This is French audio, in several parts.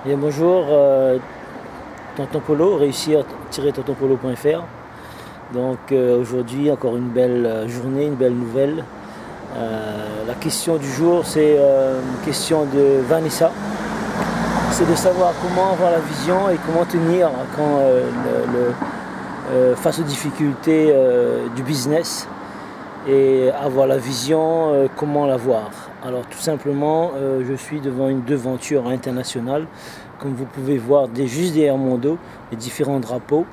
Bien, bonjour, Tonton Polo, réussir-tontonpolo.fr. Donc aujourd'hui encore une belle journée, une belle nouvelle. La question du jour, c'est une question de Vanessa. C'est de savoir comment avoir la vision et comment tenir quand, face aux difficultés du business, et avoir la vision, comment l'avoir. Alors tout simplement, je suis devant une devanture internationale, comme vous pouvez voir juste derrière mon dos, les différents drapeaux.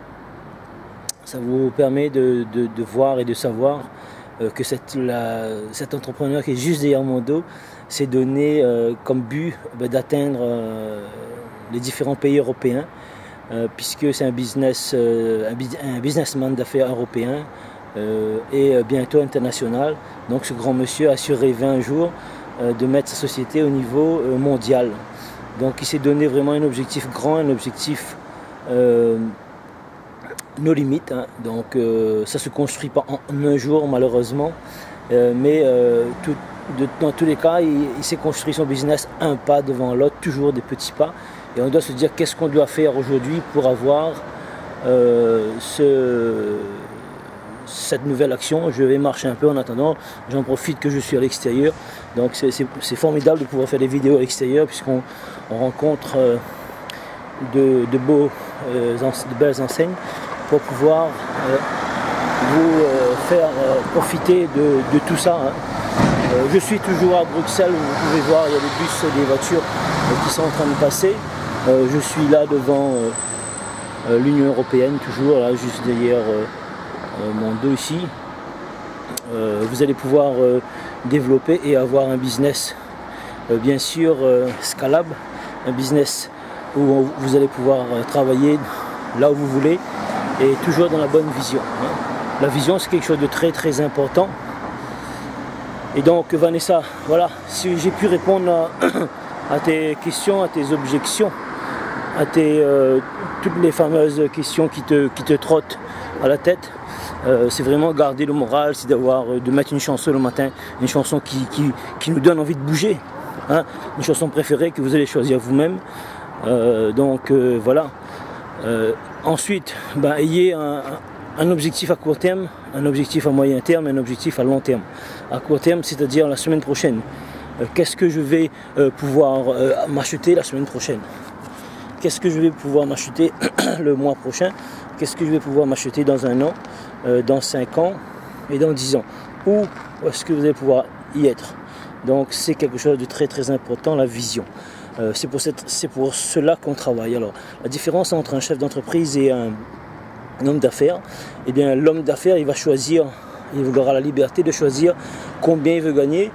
Ça vous permet de voir et de savoir que cet entrepreneur qui est juste derrière mon dos s'est donné comme but d'atteindre les différents pays européens, puisque c'est un businessman d'affaires européen et bientôt international. Donc ce grand monsieur a su rêver un jour de mettre sa société au niveau mondial. Donc il s'est donné vraiment un objectif grand, un objectif nos limites, hein. Donc ça ne se construit pas en un jour malheureusement, mais dans tous les cas il s'est construit son business un pas devant l'autre, toujours des petits pas, et on doit se dire qu'est-ce qu'on doit faire aujourd'hui pour avoir cette nouvelle action. Je vais marcher un peu en attendant, j'en profite que je suis à l'extérieur, donc c'est formidable de pouvoir faire des vidéos à l'extérieur puisqu'on rencontre de belles enseignes pour pouvoir vous faire profiter de tout ça, hein. Je suis toujours à Bruxelles, vous pouvez voir, il y a des bus et des voitures qui sont en train de passer. Je suis là devant l'Union Européenne, toujours là, juste derrière mon dos ici. Vous allez pouvoir développer et avoir un business bien sûr scalable, un business où vous allez pouvoir travailler là où vous voulez et toujours dans la bonne vision, hein. La vision, c'est quelque chose de très très important. Et donc Vanessa, voilà, si j'ai pu répondre à tes questions, à tes objections, à toutes les fameuses questions qui te trottent à la tête, c'est vraiment garder le moral, c'est de mettre une chanson le matin, une chanson qui nous donne envie de bouger, hein, une chanson préférée que vous allez choisir vous-même. Voilà. Ensuite, ayez un objectif à court terme, un objectif à moyen terme et un objectif à long terme. À court terme, c'est-à-dire la semaine prochaine. Qu'est-ce que je vais pouvoir m'acheter la semaine prochaine? Qu'est-ce que je vais pouvoir m'acheter le mois prochain? Qu'est-ce que je vais pouvoir m'acheter dans un an, dans 5 ans et dans 10 ans? Où est-ce que vous allez pouvoir y être? Donc c'est quelque chose de très très important, la vision. C'est pour cela qu'on travaille. Alors, la différence entre un chef d'entreprise et un homme d'affaires, eh bien l'homme d'affaires, il va choisir, il aura la liberté de choisir combien il veut gagner,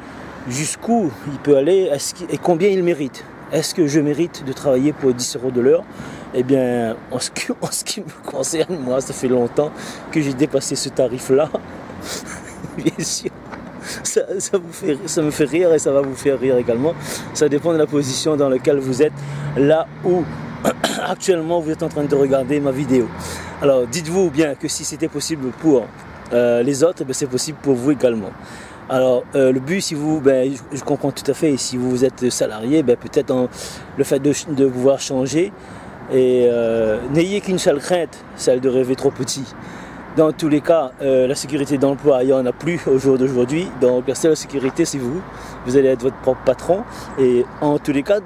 jusqu'où il peut aller et combien il mérite. Est-ce que je mérite de travailler pour 10 € de l'heure? Eh bien, en ce qui me concerne, moi, ça fait longtemps que j'ai dépassé ce tarif-là. Bien sûr. Ça me fait rire et ça va vous faire rire également. Ça dépend de la position dans laquelle vous êtes, là où actuellement vous êtes en train de regarder ma vidéo. Alors dites-vous bien que si c'était possible pour les autres, c'est possible pour vous également. Alors le but, si vous, je comprends tout à fait, si vous êtes salarié, peut-être le fait de pouvoir changer, et n'ayez qu'une seule crainte, celle de rêver trop petit. Dans tous les cas, la sécurité d'emploi, il n'y en a plus au jour d'aujourd'hui. Donc la seule sécurité, c'est vous. Vous allez être votre propre patron. Et en tous les cas,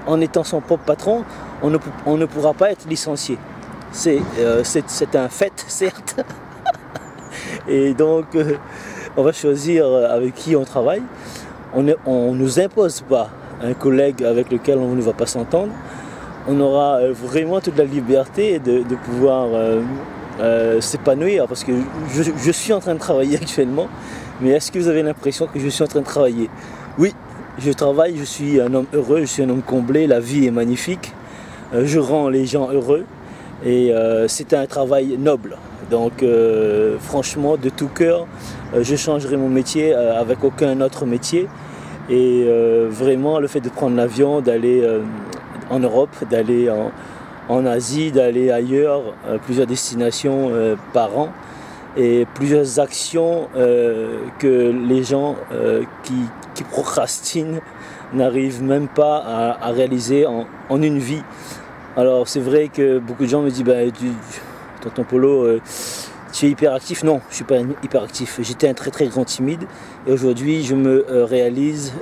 en étant son propre patron, on ne pourra pas être licencié. C'est un fait, certes. Et donc, on va choisir avec qui on travaille. On ne nous impose pas un collègue avec lequel on ne va pas s'entendre. On aura vraiment toute la liberté de pouvoir s'épanouir, parce que je suis en train de travailler actuellement, mais est-ce que vous avez l'impression que je suis en train de travailler? Oui, je travaille, je suis un homme heureux, je suis un homme comblé, la vie est magnifique, je rends les gens heureux, et c'est un travail noble. Donc franchement, de tout cœur, je changerai mon métier avec aucun autre métier, et vraiment le fait de prendre l'avion, d'aller en Europe, d'aller en Asie, d'aller ailleurs, plusieurs destinations par an, et plusieurs actions que les gens qui procrastinent n'arrive même pas à réaliser en une vie. Alors c'est vrai que beaucoup de gens me disent tonton Polo, tu es hyperactif. Non, je ne suis pas hyperactif. J'étais un très très grand timide et aujourd'hui je me réalise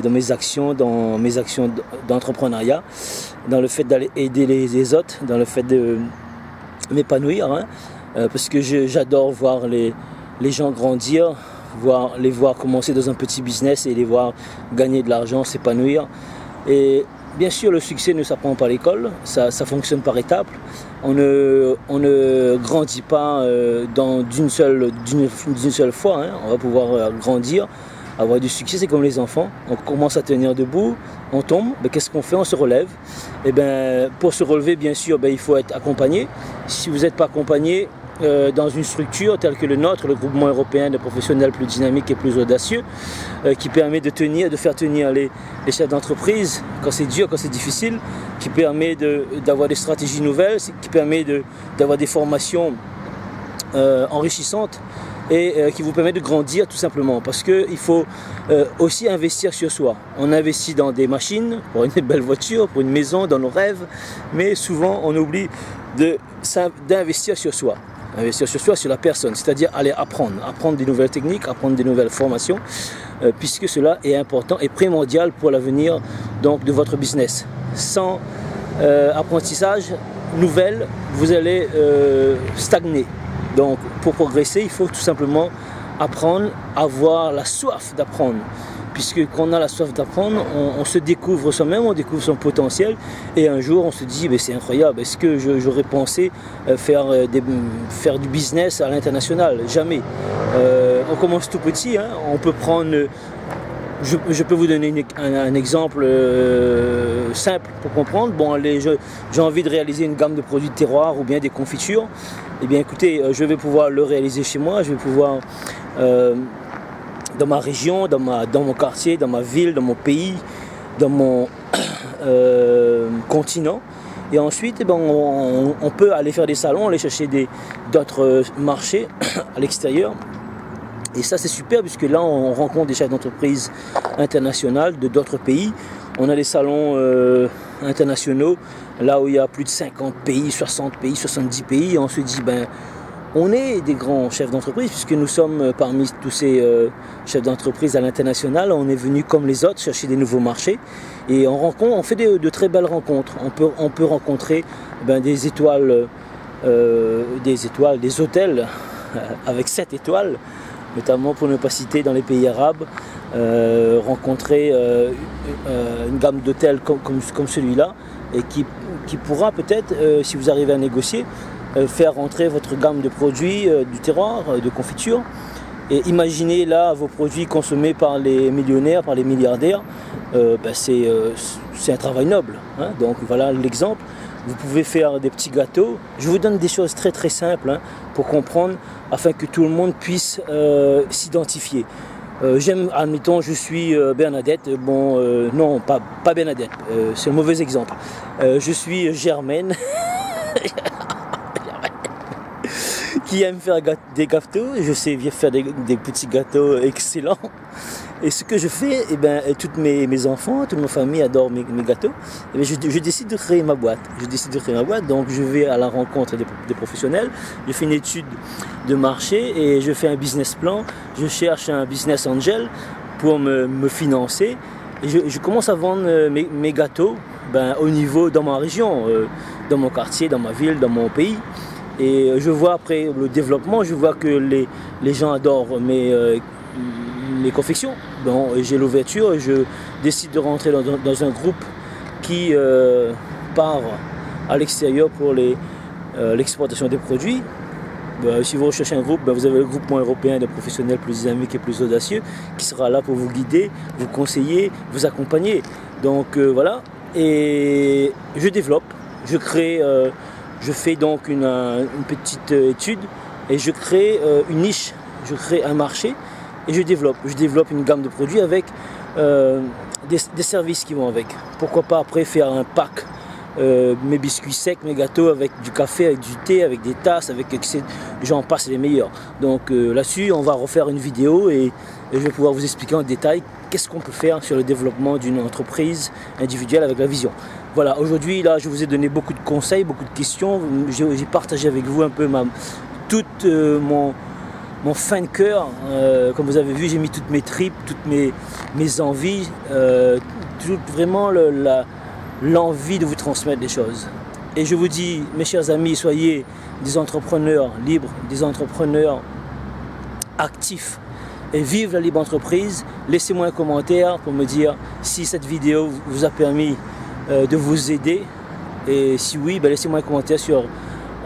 dans mes actions d'entrepreneuriat, dans le fait d'aller aider les autres, dans le fait de m'épanouir, hein, parce que j'adore voir les gens grandir, les voir commencer dans un petit business et les voir gagner de l'argent, s'épanouir. Et bien sûr, le succès ne s'apprend pas à l'école, ça fonctionne par étapes. On ne grandit pas d'une seule fois, hein. On va pouvoir grandir, avoir du succès. C'est comme les enfants, on commence à tenir debout, on tombe, qu'est-ce qu'on fait? On se relève. Et pour se relever, bien sûr, il faut être accompagné. Si vous n'êtes pas accompagné dans une structure telle que le nôtre, le groupement européen de professionnels plus dynamiques et plus audacieux, qui permet de faire tenir les chefs d'entreprise quand c'est dur, quand c'est difficile, qui permet d'avoir des stratégies nouvelles, qui permet d'avoir des formations enrichissantes et qui vous permet de grandir tout simplement, parce qu'il faut aussi investir sur soi. On investit dans des machines, pour une belle voiture, pour une maison, dans nos rêves, mais souvent on oublie d'investir sur soi. Investir sur soi, sur la personne, c'est-à-dire aller apprendre des nouvelles techniques, apprendre des nouvelles formations, puisque cela est important et primordial pour l'avenir donc de votre business. Sans apprentissage nouvelle, vous allez stagner. Donc pour progresser, il faut tout simplement apprendre, avoir la soif d'apprendre. Puisque quand on a la soif d'apprendre, on se découvre soi-même, on découvre son potentiel et un jour on se dit c'est incroyable, est-ce que j'aurais pensé faire du business à l'international? Jamais. On commence tout petit, hein. On peut prendre, je peux vous donner un exemple simple pour comprendre. Bon, j'ai envie de réaliser une gamme de produits de terroir ou bien des confitures. Eh bien écoutez, je vais pouvoir le réaliser chez moi, je vais pouvoir dans ma région, dans mon quartier, dans ma ville, dans mon pays, dans mon continent. Et ensuite, on peut aller faire des salons, aller chercher d'autres marchés à l'extérieur. Et ça c'est super, puisque là on rencontre des chefs d'entreprise internationaux de d'autres pays. On a des salons internationaux, là où il y a plus de 50 pays, 60 pays, 70 pays. Et on se dit, on est des grands chefs d'entreprise, puisque nous sommes parmi tous ces chefs d'entreprise à l'international. On est venus comme les autres chercher des nouveaux marchés et on fait de très belles rencontres. On peut rencontrer des étoiles, des hôtels avec 7 étoiles, notamment pour ne pas citer dans les pays arabes, rencontrer une gamme d'hôtels comme celui-là, et qui pourra peut-être, si vous arrivez à négocier, faire rentrer votre gamme de produits du terroir, de confiture. Et imaginez là vos produits consommés par les millionnaires, par les milliardaires. C'est un travail noble, hein. Donc voilà l'exemple. Vous pouvez faire des petits gâteaux. Je vous donne des choses très très simples, hein, pour comprendre, afin que tout le monde puisse s'identifier. Admettons, je suis Bernadette. Non, pas Bernadette, c'est un mauvais exemple. Je suis Germaine. Qui aime faire des gâteaux. Je sais faire des petits gâteaux excellents. Et ce que je fais, tous mes enfants, toute ma famille adore mes gâteaux. Je décide de créer ma boîte. Donc je vais à la rencontre des professionnels. Je fais une étude de marché et je fais un business plan. Je cherche un business angel pour me financer. Et je commence à vendre mes gâteaux au niveau dans ma région, dans mon quartier, dans ma ville, dans mon pays. Et je vois après le développement, je vois que les gens adorent mes confections. J'ai l'ouverture et je décide de rentrer dans un groupe qui part à l'extérieur pour l'exportation des produits. Si vous recherchez un groupe, vous avez le groupement européen de professionnels plus dynamiques et plus audacieux qui sera là pour vous guider, vous conseiller, vous accompagner. Donc voilà, et je développe, je crée... Je fais donc une petite étude et je crée une niche, je crée un marché et je développe une gamme de produits avec des services qui vont avec. Pourquoi pas après faire un pack mes biscuits secs, mes gâteaux avec du café, avec du thé, avec des tasses, avec j'en passe les meilleurs. Donc là-dessus, on va refaire une vidéo et je vais pouvoir vous expliquer en détail qu'est-ce qu'on peut faire sur le développement d'une entreprise individuelle avec la vision. Voilà, aujourd'hui, là, je vous ai donné beaucoup de conseils, beaucoup de questions. J'ai partagé avec vous un peu tout mon fin de cœur. Comme vous avez vu, j'ai mis toutes mes tripes, toutes mes envies, vraiment l'envie de vous transmettre des choses. Et je vous dis, mes chers amis, soyez des entrepreneurs libres, des entrepreneurs actifs et vive la libre entreprise. Laissez-moi un commentaire pour me dire si cette vidéo vous a permis de vous aider, et si oui, laissez-moi un commentaire sur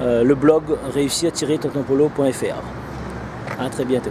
le blog réussir-tontonpolo.fr. À très bientôt.